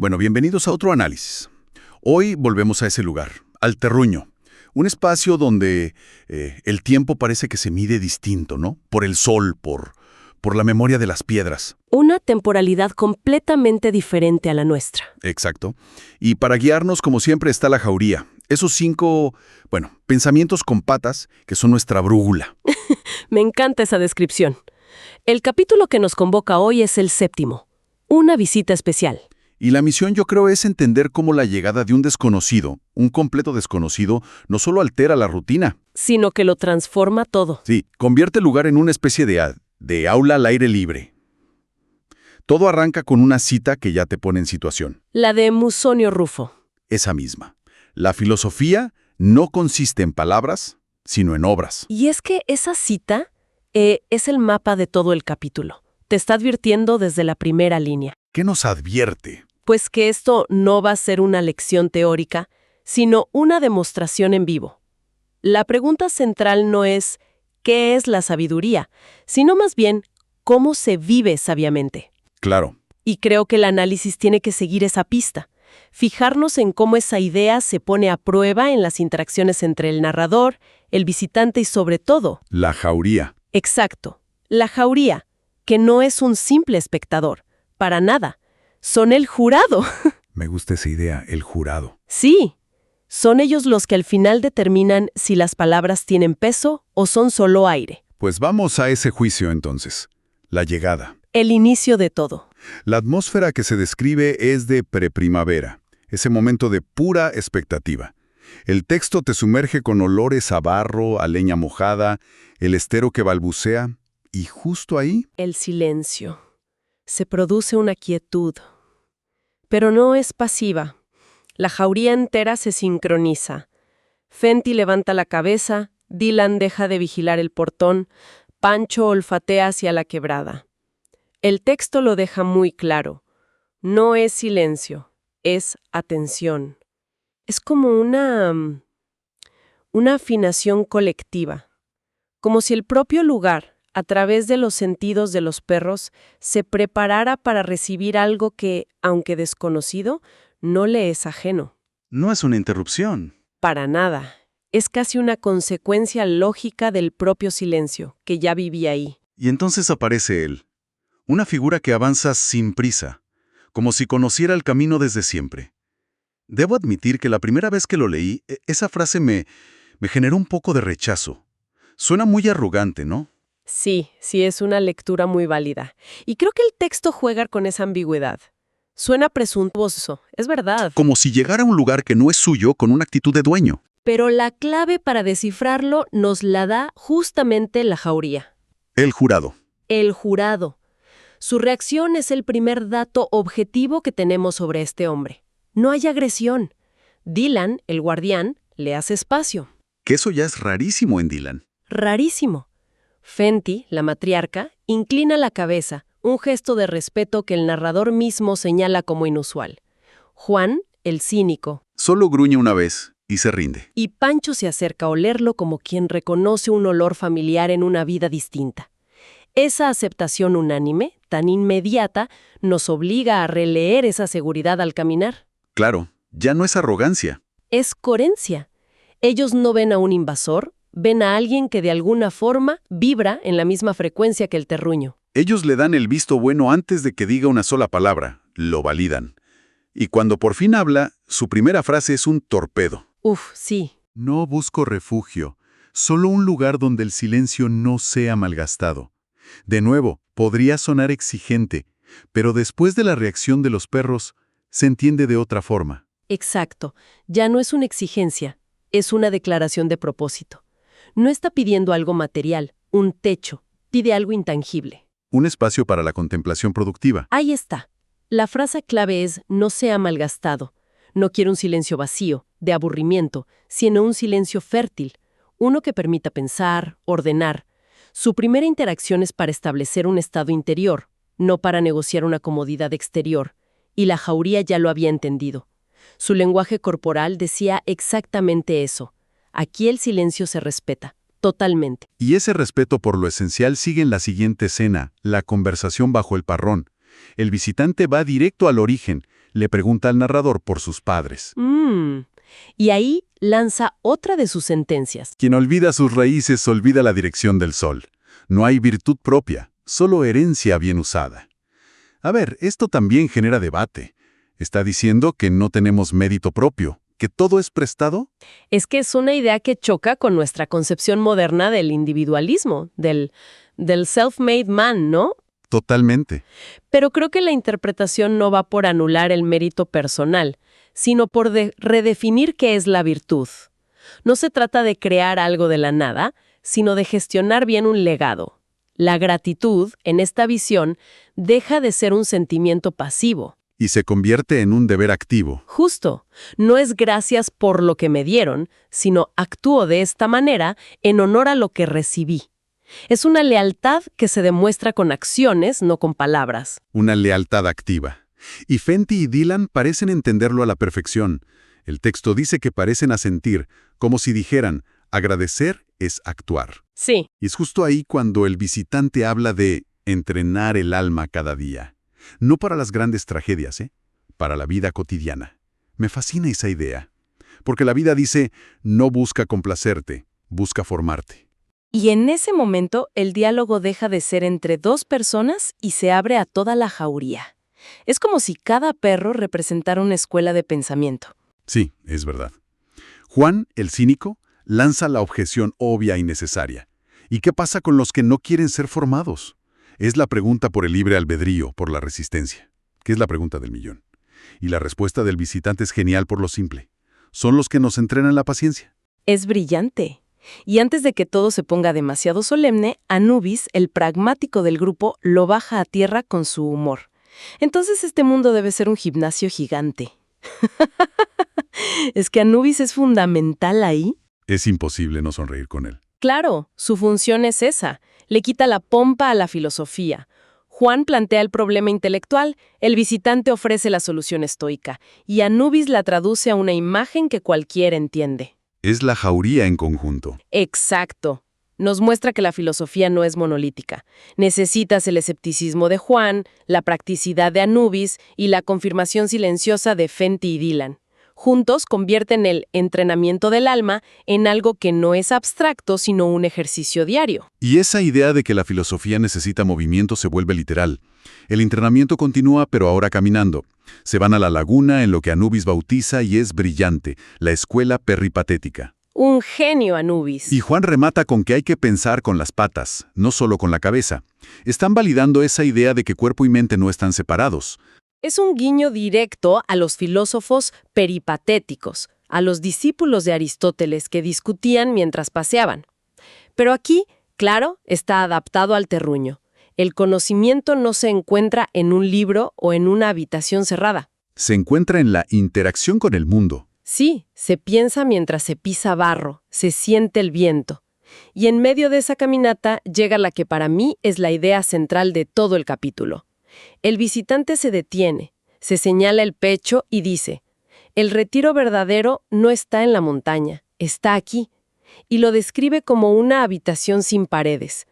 Bueno, bienvenidos a otro análisis. Hoy volvemos a ese lugar, al terruño, un espacio donde el tiempo parece que se mide distinto, ¿no? Por el sol, por la memoria de las piedras. Una temporalidad completamente diferente a la nuestra. Exacto. Y para guiarnos, como siempre, está la jauría. Esos 5, pensamientos con patas que son nuestra brújula. Me encanta esa descripción. El capítulo que nos convoca hoy es el 7º, una visita especial. Y la misión, yo creo, es entender cómo la llegada de un desconocido, un completo desconocido, no solo altera la rutina. Sino que lo transforma todo. Sí, convierte el lugar en una especie de aula al aire libre. Todo arranca con una cita que ya te pone en situación. La de Musonio Rufo. Esa misma. La filosofía no consiste en palabras, sino en obras. Y es que esa cita es el mapa de todo el capítulo. Te está advirtiendo desde la primera línea. ¿Qué nos advierte? Pues que esto no va a ser una lección teórica, sino una demostración en vivo. La pregunta central no es ¿qué es la sabiduría?, sino más bien ¿cómo se vive sabiamente? Claro. Y creo que el análisis tiene que seguir esa pista. Fijarnos en cómo esa idea se pone a prueba en las interacciones entre el narrador, el visitante y sobre todo... La jauría. Exacto. La jauría, que no es un simple espectador. Para nada. Son el jurado. Me gusta esa idea, el jurado. Sí. Son ellos los que al final determinan si las palabras tienen peso o son solo aire. Pues vamos a ese juicio entonces. La llegada. El inicio de todo. La atmósfera que se describe es de preprimavera, ese momento de pura expectativa. El texto te sumerge con olores a barro, a leña mojada, el estero que balbucea, y justo ahí... El silencio. Se produce una quietud. Pero no es pasiva. La jauría entera se sincroniza. Fenty levanta la cabeza, Dylan deja de vigilar el portón, Pancho olfatea hacia la quebrada. El texto lo deja muy claro. No es silencio, es atención. Es como una afinación colectiva. Como si el propio lugar, a través de los sentidos de los perros, se preparara para recibir algo que, aunque desconocido, no le es ajeno. No es una interrupción. Para nada. Es casi una consecuencia lógica del propio silencio, que ya vivía ahí. Y entonces aparece él. Una figura que avanza sin prisa, como si conociera el camino desde siempre. Debo admitir que la primera vez que lo leí, esa frase me generó un poco de rechazo. Suena muy arrogante, ¿no? Sí, es una lectura muy válida. Y creo que el texto juega con esa ambigüedad. Suena presuntuoso, es verdad. Como si llegara a un lugar que no es suyo con una actitud de dueño. Pero la clave para descifrarlo nos la da justamente la jauría. El jurado. El jurado. Su reacción es el primer dato objetivo que tenemos sobre este hombre. No hay agresión. Dylan, el guardián, le hace espacio. Que eso ya es rarísimo en Dylan. Rarísimo. Fenty, la matriarca, inclina la cabeza, un gesto de respeto que el narrador mismo señala como inusual. Juan, el cínico. Solo gruñe una vez y se rinde. Y Pancho se acerca a olerlo como quien reconoce un olor familiar en una vida distinta. Esa aceptación unánime, tan inmediata, nos obliga a releer esa seguridad al caminar. Claro, ya no es arrogancia. Es coherencia. Ellos no ven a un invasor, ven a alguien que de alguna forma vibra en la misma frecuencia que el terruño. Ellos le dan el visto bueno antes de que diga una sola palabra, lo validan. Y cuando por fin habla, su primera frase es un torpedo. Sí. No busco refugio, solo un lugar donde el silencio no sea malgastado. De nuevo, podría sonar exigente, pero después de la reacción de los perros, se entiende de otra forma. Exacto. Ya no es una exigencia, es una declaración de propósito. No está pidiendo algo material, un techo, pide algo intangible. Un espacio para la contemplación productiva. Ahí está. La frase clave es no sea malgastado. No quiere un silencio vacío, de aburrimiento, sino un silencio fértil, uno que permita pensar, ordenar. Su primera interacción es para establecer un estado interior, no para negociar una comodidad exterior, y la jauría ya lo había entendido. Su lenguaje corporal decía exactamente eso. Aquí el silencio se respeta, totalmente. Y ese respeto por lo esencial sigue en la siguiente escena, la conversación bajo el parrón. El visitante va directo al origen, Le pregunta al narrador por sus padres. Y ahí lanza otra de sus sentencias. Quien olvida sus raíces olvida la dirección del sol. No hay virtud propia, solo herencia bien usada. A ver, esto también genera debate. ¿Está diciendo que no tenemos mérito propio, que todo es prestado? Es que es una idea que choca con nuestra concepción moderna del individualismo, del self-made man, ¿no? Totalmente. Pero creo que la interpretación no va por anular el mérito personal, sino por redefinir qué es la virtud. No se trata de crear algo de la nada, sino de gestionar bien un legado. La gratitud, en esta visión, deja de ser un sentimiento pasivo. Y se convierte en un deber activo. Justo, no es gracias por lo que me dieron, sino actúo de esta manera en honor a lo que recibí. Es una lealtad que se demuestra con acciones, no con palabras. Una lealtad activa. Y Fenty y Dylan parecen entenderlo a la perfección. El texto dice que parecen asentir, como si dijeran, agradecer es actuar. Sí. Y es justo ahí cuando el visitante habla de entrenar el alma cada día. No para las grandes tragedias, para la vida cotidiana. Me fascina esa idea. Porque la vida dice, no busca complacerte, busca formarte. Y en ese momento, el diálogo deja de ser entre dos personas y se abre a toda la jauría. Es como si cada perro representara una escuela de pensamiento. Sí, es verdad. Juan, el cínico, lanza la objeción obvia y necesaria. ¿Y qué pasa con los que no quieren ser formados? Es la pregunta por el libre albedrío, por la resistencia, que es la pregunta del millón. Y la respuesta del visitante es genial por lo simple. Son los que nos entrenan la paciencia. Es brillante. Y antes de que todo se ponga demasiado solemne, Anubis, el pragmático del grupo, lo baja a tierra con su humor. Entonces este mundo debe ser un gimnasio gigante. ¿Es que Anubis es fundamental ahí? Es imposible no sonreír con él. Claro, su función es esa. Le quita la pompa a la filosofía. Juan plantea el problema intelectual, el visitante ofrece la solución estoica, y Anubis la traduce a una imagen que cualquiera entiende. Es la jauría en conjunto. Exacto. Nos muestra que la filosofía no es monolítica. Necesitas el escepticismo de Juan, la practicidad de Anubis y la confirmación silenciosa de Fenty y Dylan. Juntos convierten el entrenamiento del alma en algo que no es abstracto, sino un ejercicio diario. Y esa idea de que la filosofía necesita movimiento se vuelve literal. El entrenamiento continúa, pero ahora caminando. Se van a la laguna en lo que Anubis bautiza y es brillante, la escuela peripatética. Un genio, Anubis. Y Juan remata con que hay que pensar con las patas, no solo con la cabeza. Están validando esa idea de que cuerpo y mente no están separados. Es un guiño directo a los filósofos peripatéticos, a los discípulos de Aristóteles que discutían mientras paseaban. Pero aquí, claro, está adaptado al terruño. El conocimiento no se encuentra en un libro o en una habitación cerrada. Se encuentra en la interacción con el mundo. Sí, se piensa mientras se pisa barro, se siente el viento. Y en medio de esa caminata llega la que para mí es la idea central de todo el capítulo. El visitante se detiene, se señala el pecho y dice, el retiro verdadero no está en la montaña, está aquí. Y lo describe como una habitación sin paredes.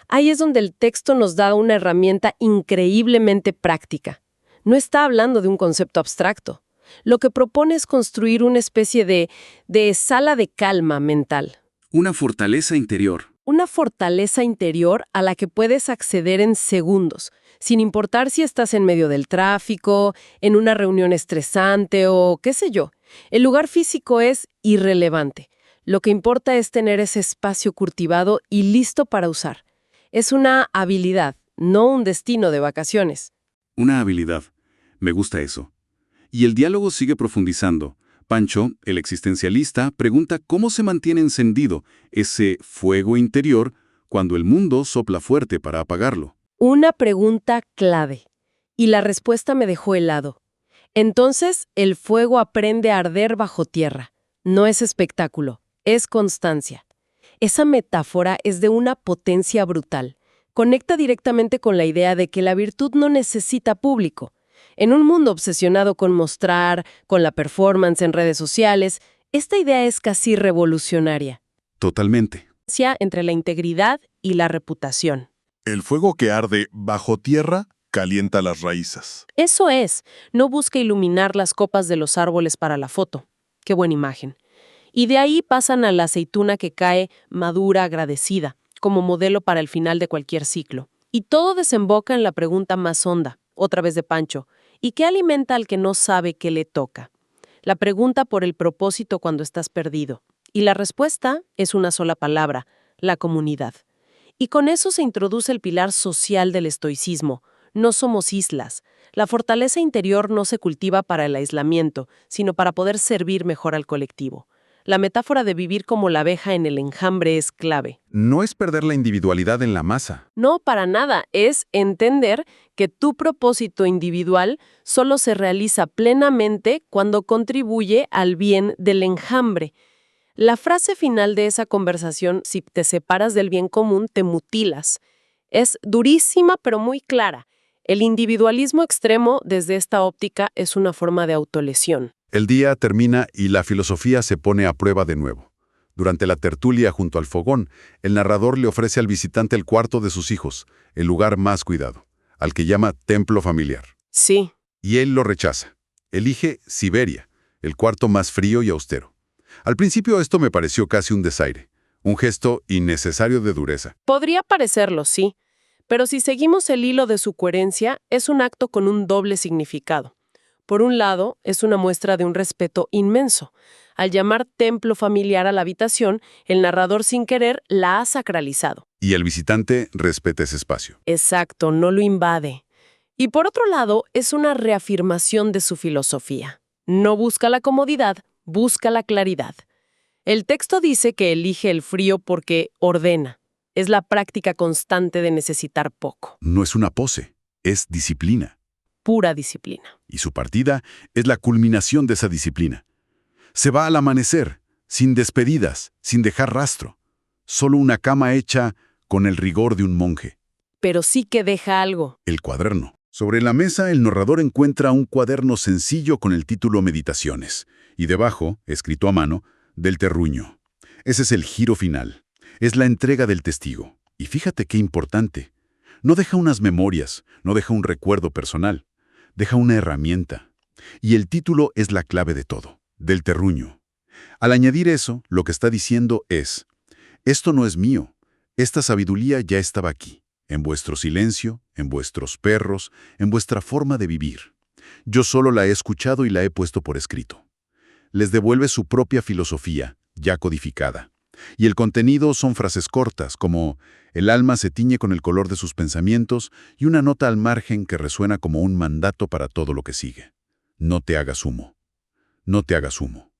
Ahí es donde el texto nos da una herramienta increíblemente práctica. No está hablando de un concepto abstracto. Lo que propone es construir una especie de sala de calma mental. Una fortaleza interior. Una fortaleza interior a la que puedes acceder en segundos, sin importar si estás en medio del tráfico, en una reunión estresante o qué sé yo. El lugar físico es irrelevante. Lo que importa es tener ese espacio cultivado y listo para usar. Es una habilidad, no un destino de vacaciones. Una habilidad. Me gusta eso. Y el diálogo sigue profundizando. Pancho, el existencialista, pregunta cómo se mantiene encendido ese fuego interior cuando el mundo sopla fuerte para apagarlo. Una pregunta clave. Y la respuesta me dejó helado. Entonces, el fuego aprende a arder bajo tierra. No es espectáculo, es constancia. Esa metáfora es de una potencia brutal. Conecta directamente con la idea de que la virtud no necesita público. En un mundo obsesionado con mostrar, con la performance en redes sociales, esta idea es casi revolucionaria. Totalmente. Entre la integridad y la reputación. El fuego que arde bajo tierra calienta las raíces. Eso es, no busca iluminar las copas de los árboles para la foto. Qué buena imagen. Y de ahí pasan a la aceituna que cae madura, agradecida, como modelo para el final de cualquier ciclo. Y todo desemboca en la pregunta más honda, otra vez de Pancho, ¿y qué alimenta al que no sabe qué le toca? La pregunta por el propósito cuando estás perdido. Y la respuesta es una sola palabra, la comunidad. Y con eso se introduce el pilar social del estoicismo. No somos islas. La fortaleza interior no se cultiva para el aislamiento, sino para poder servir mejor al colectivo. La metáfora de vivir como la abeja en el enjambre es clave. No es perder la individualidad en la masa. No, para nada. Es entender que tu propósito individual solo se realiza plenamente cuando contribuye al bien del enjambre. La frase final de esa conversación, si te separas del bien común, te mutilas. Es durísima, pero muy clara. El individualismo extremo, desde esta óptica, es una forma de autolesión. El día termina y la filosofía se pone a prueba de nuevo. Durante la tertulia junto al fogón, el narrador le ofrece al visitante el cuarto de sus hijos, el lugar más cuidado, al que llama templo familiar. Sí. Y él lo rechaza. Elige Siberia, el cuarto más frío y austero. Al principio esto me pareció casi un desaire, un gesto innecesario de dureza. Podría parecerlo, sí. Pero si seguimos el hilo de su coherencia, es un acto con un doble significado. Por un lado, es una muestra de un respeto inmenso. Al llamar templo familiar a la habitación, el narrador sin querer la ha sacralizado. Y el visitante respeta ese espacio. Exacto, no lo invade. Y por otro lado, es una reafirmación de su filosofía. No busca la comodidad, busca la claridad. El texto dice que elige el frío porque ordena. Es la práctica constante de necesitar poco. No es una pose, es disciplina. Pura disciplina. Y su partida es la culminación de esa disciplina. Se va al amanecer, sin despedidas, sin dejar rastro. Solo una cama hecha con el rigor de un monje. Pero sí que deja algo. El cuaderno. Sobre la mesa, el narrador encuentra un cuaderno sencillo con el título Meditaciones, y debajo, escrito a mano, Del Terruño. Ese es el giro final. Es la entrega del testigo. Y fíjate qué importante. No deja unas memorias, no deja un recuerdo personal. Deja una herramienta. Y el título es la clave de todo. Del Terruño. Al añadir eso, lo que está diciendo es: esto no es mío. Esta sabiduría ya estaba aquí. En vuestro silencio, en vuestros perros, en vuestra forma de vivir. Yo solo la he escuchado y la he puesto por escrito. Les devuelve su propia filosofía, ya codificada. Y el contenido son frases cortas, como el alma se tiñe con el color de sus pensamientos y una nota al margen que resuena como un mandato para todo lo que sigue. No te hagas humo. No te hagas humo.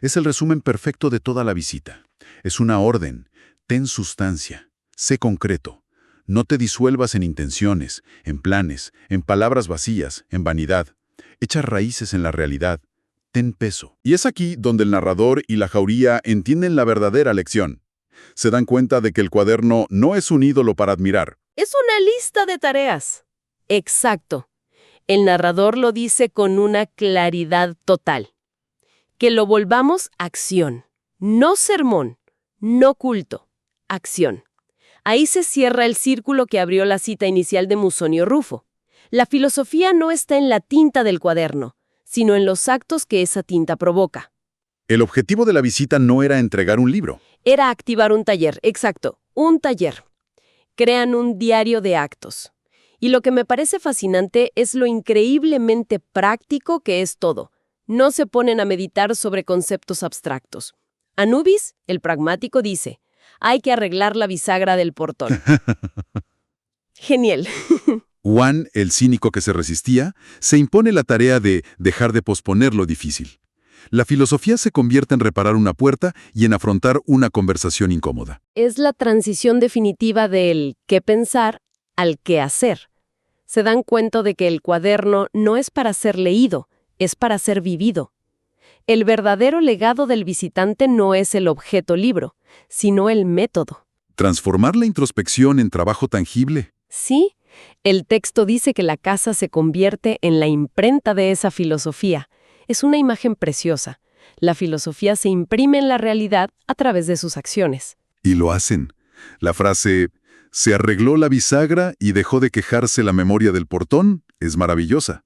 Es el resumen perfecto de toda la visita. Es una orden. Ten sustancia. Sé concreto. No te disuelvas en intenciones, en planes, en palabras vacías, en vanidad. Echa raíces en la realidad. Ten peso. Y es aquí donde el narrador y la jauría entienden la verdadera lección. Se dan cuenta de que el cuaderno no es un ídolo para admirar. Es una lista de tareas. Exacto. El narrador lo dice con una claridad total. Que lo volvamos acción. No sermón, no culto. Acción. Ahí se cierra el círculo que abrió la cita inicial de Musonio Rufo. La filosofía no está en la tinta del cuaderno, sino en los actos que esa tinta provoca. El objetivo de la visita no era entregar un libro. Era activar un taller, exacto, un taller. Crean un diario de actos. Y lo que me parece fascinante es lo increíblemente práctico que es todo. No se ponen a meditar sobre conceptos abstractos. Anubis, el pragmático, dice: hay que arreglar la bisagra del portón. Genial. Juan, el cínico que se resistía, se impone la tarea de dejar de posponer lo difícil. La filosofía se convierte en reparar una puerta y en afrontar una conversación incómoda. Es la transición definitiva del qué pensar al qué hacer. Se dan cuenta de que el cuaderno no es para ser leído, es para ser vivido. El verdadero legado del visitante no es el objeto libro, sino el método. Transformar la introspección en trabajo tangible. Sí, el texto dice que la casa se convierte en la imprenta de esa filosofía. Es una imagen preciosa. La filosofía se imprime en la realidad a través de sus acciones. Y lo hacen. La frase, Se arregló la bisagra y dejó de quejarse la memoria del portón, es maravillosa.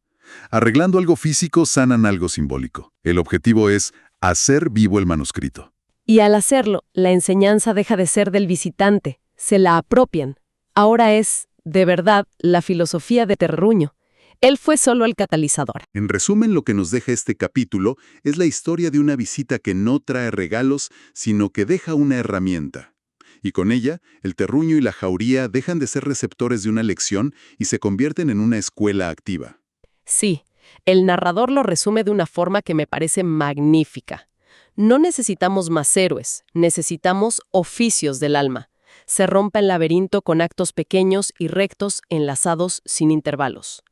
Arreglando algo físico sanan algo simbólico. El objetivo es hacer vivo el manuscrito. Y al hacerlo, la enseñanza deja de ser del visitante, se la apropian. Ahora es, de verdad, la filosofía de Terruño. Él fue solo el catalizador. En resumen, lo que nos deja este capítulo es la historia de una visita que no trae regalos, sino que deja una herramienta. Y con ella, el terruño y la jauría dejan de ser receptores de una lección y se convierten en una escuela activa. Sí, el narrador lo resume de una forma que me parece magnífica. No necesitamos más héroes, necesitamos oficios del alma. Se rompe el laberinto con actos pequeños y rectos enlazados sin intervalos.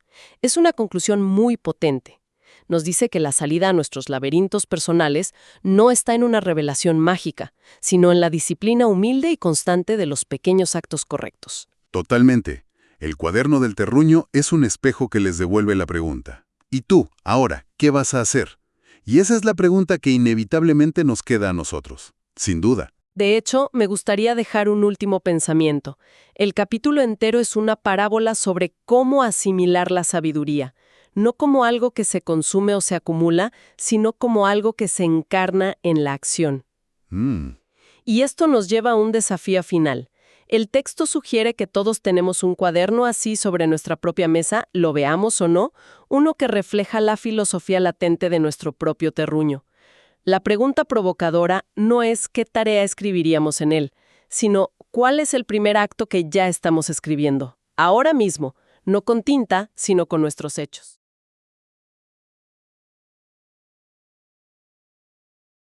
Es una conclusión muy potente. Nos dice que la salida a nuestros laberintos personales no está en una revelación mágica, sino en la disciplina humilde y constante de los pequeños actos correctos. Totalmente. El cuaderno del terruño es un espejo que les devuelve la pregunta. ¿Y tú, ahora, qué vas a hacer? Y esa es la pregunta que inevitablemente nos queda a nosotros, sin duda. De hecho, me gustaría dejar un último pensamiento. El capítulo entero es una parábola sobre cómo asimilar la sabiduría, no como algo que se consume o se acumula, sino como algo que se encarna en la acción. Y esto nos lleva a un desafío final. El texto sugiere que todos tenemos un cuaderno así sobre nuestra propia mesa, lo veamos o no, uno que refleja la filosofía latente de nuestro propio terruño. La pregunta provocadora no es qué tarea escribiríamos en él, sino cuál es el primer acto que ya estamos escribiendo, ahora mismo, no con tinta, sino con nuestros hechos.